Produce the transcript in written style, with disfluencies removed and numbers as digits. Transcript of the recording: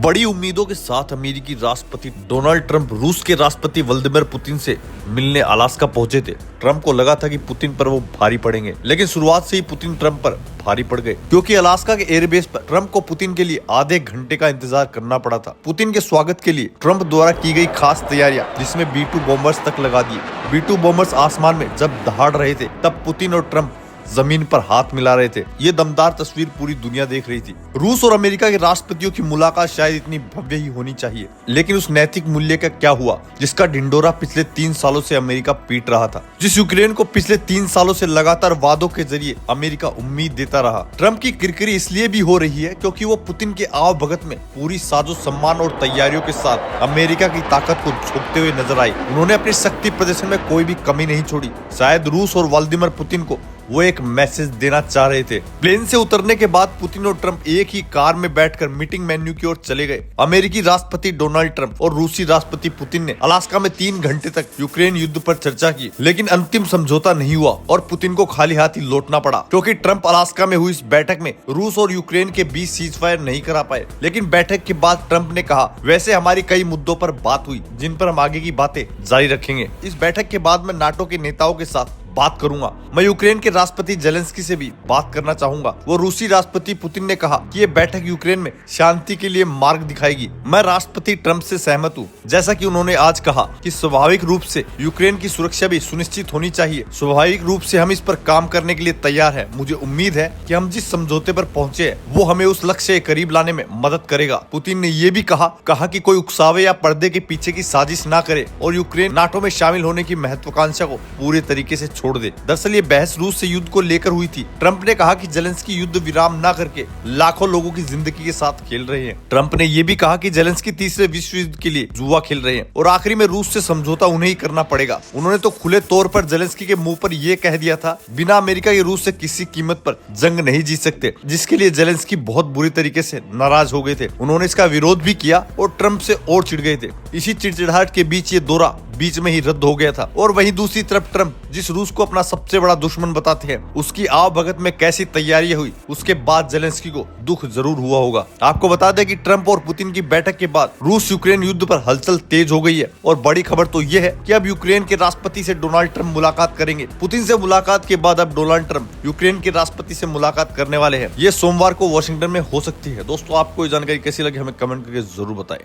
बड़ी उम्मीदों के साथ अमेरिकी राष्ट्रपति डोनाल्ड ट्रंप रूस के राष्ट्रपति व्लादिमीर पुतिन से मिलने अलास्का पहुंचे थे। ट्रंप को लगा था कि पुतिन पर वो भारी पड़ेंगे, लेकिन शुरुआत से ही पुतिन ट्रंप पर भारी पड़ गए, क्योंकि अलास्का के एयरबेस पर ट्रंप को पुतिन के लिए आधे घंटे का इंतजार करना पड़ा था। पुतिन के स्वागत के लिए ट्रंप द्वारा की गई खास तैयारियां, जिसमें B-2 बॉम्बर्स तक लगा दिए। B-2 बॉम्बर्स आसमान में जब दहाड़ रहे थे, तब पुतिन और ट्रंप जमीन पर हाथ मिला रहे थे। ये दमदार तस्वीर पूरी दुनिया देख रही थी। रूस और अमेरिका के राष्ट्रपतियों की मुलाकात शायद इतनी भव्य ही होनी चाहिए, लेकिन उस नैतिक मूल्य का क्या हुआ जिसका ढिंडोरा पिछले 3 सालों से अमेरिका पीट रहा था, जिस यूक्रेन को पिछले 3 सालों से लगातार वादों के जरिए अमेरिका उम्मीद देता रहा। ट्रंप की किरकिरी इसलिए भी हो रही है क्योंकि वो पुतिन के आवभगत में पूरी साजो सम्मान और तैयारियों के साथ अमेरिका की ताकत को झोंकते हुए नजर आई। उन्होंने अपनी शक्ति प्रदर्शन में कोई भी कमी नहीं छोड़ी। शायद रूस और व्लादिमीर पुतिन को वो एक मैसेज देना चाह रहे थे। प्लेन से उतरने के बाद पुतिन और ट्रंप एक ही कार में बैठकर मीटिंग मेन्यू की ओर चले गए। अमेरिकी राष्ट्रपति डोनाल्ड ट्रंप और रूसी राष्ट्रपति पुतिन ने अलास्का में 3 घंटे तक यूक्रेन युद्ध पर चर्चा की, लेकिन अंतिम समझौता नहीं हुआ और पुतिन को खाली हाथ ही लौटना पड़ा, क्योंकि ट्रंप अलास्का में हुई इस बैठक में रूस और यूक्रेन के बीच सीजफायर नहीं करा पाए। लेकिन बैठक के बाद ट्रंप ने कहा, वैसे हमारी कई मुद्दों पर बात हुई जिन पर हम आगे की बातें जारी रखेंगे। इस बैठक के बाद मैं नाटो के नेताओं के साथ बात करूंगा। मैं यूक्रेन के राष्ट्रपति जेलेंस्की से भी बात करना चाहूंगा। वो रूसी राष्ट्रपति पुतिन ने कहा कि ये बैठक यूक्रेन में शांति के लिए मार्ग दिखाएगी। मैं राष्ट्रपति ट्रंप से सहमत हूँ, जैसा कि उन्होंने आज कहा कि स्वाभाविक रूप से यूक्रेन की सुरक्षा भी सुनिश्चित होनी चाहिए। स्वाभाविक रूप से हम इस पर काम करने के लिए तैयार हैं। मुझे उम्मीद है कि हम जिस समझौते पर पहुंचे हैं वो हमें उस लक्ष्य के करीब लाने में मदद करेगा। पुतिन ने ये भी कहा कि कोई उकसावे या पर्दे के पीछे की साजिश ना करे और यूक्रेन नाटो में शामिल होने की महत्वाकांक्षा को पूरे तरीके से छोड़ दे। दरअसल ये बहस रूस से युद्ध को लेकर हुई थी। ट्रंप ने कहा कि जेलेंस्की युद्ध विराम ना करके लाखों लोगों की जिंदगी के साथ खेल रहे हैं। ट्रंप ने यह भी कहा कि जेलेंस्की तीसरे विश्व युद्ध के लिए जुआ खेल रहे हैं और आखिरी में रूस से समझौता उन्हें ही करना पड़ेगा। उन्होंने तो खुले तौर पर जेलेंस्की के मुंह पर यह कह दिया था, बिना अमेरिका के रूस से किसी कीमत पर जंग नहीं जीत सकते, जिसके लिए जेलेंस्की बहुत बुरी तरीके से नाराज हो गए थे। उन्होंने इसका विरोध भी किया और ट्रंप से और चिढ़ गए थे। इसी चिड़चिड़ाहट के बीच ये दौरा बीच में ही रद्द हो गया था। और वहीं दूसरी तरफ ट्रंप, जिस रूस को अपना सबसे बड़ा दुश्मन बताते हैं, उसकी आवभगत में कैसी तैयारियां हुई, उसके बाद जेलेंस्की को दुख जरूर हुआ होगा। आपको बता दें कि ट्रंप और पुतिन की बैठक के बाद रूस यूक्रेन युद्ध पर हलचल तेज हो गई है और बड़ी खबर तो ये है कि अब यूक्रेन के राष्ट्रपति से डोनाल्ड ट्रंप मुलाकात करेंगे। पुतिन से मुलाकात के बाद अब डोनाल्ड ट्रंप यूक्रेन के राष्ट्रपति से मुलाकात करने वाले हैं। ये सोमवार को वॉशिंगटन में हो सकती है। दोस्तों, आपको ये जानकारी कैसी लगी हमें कमेंट करके जरूर बताएं।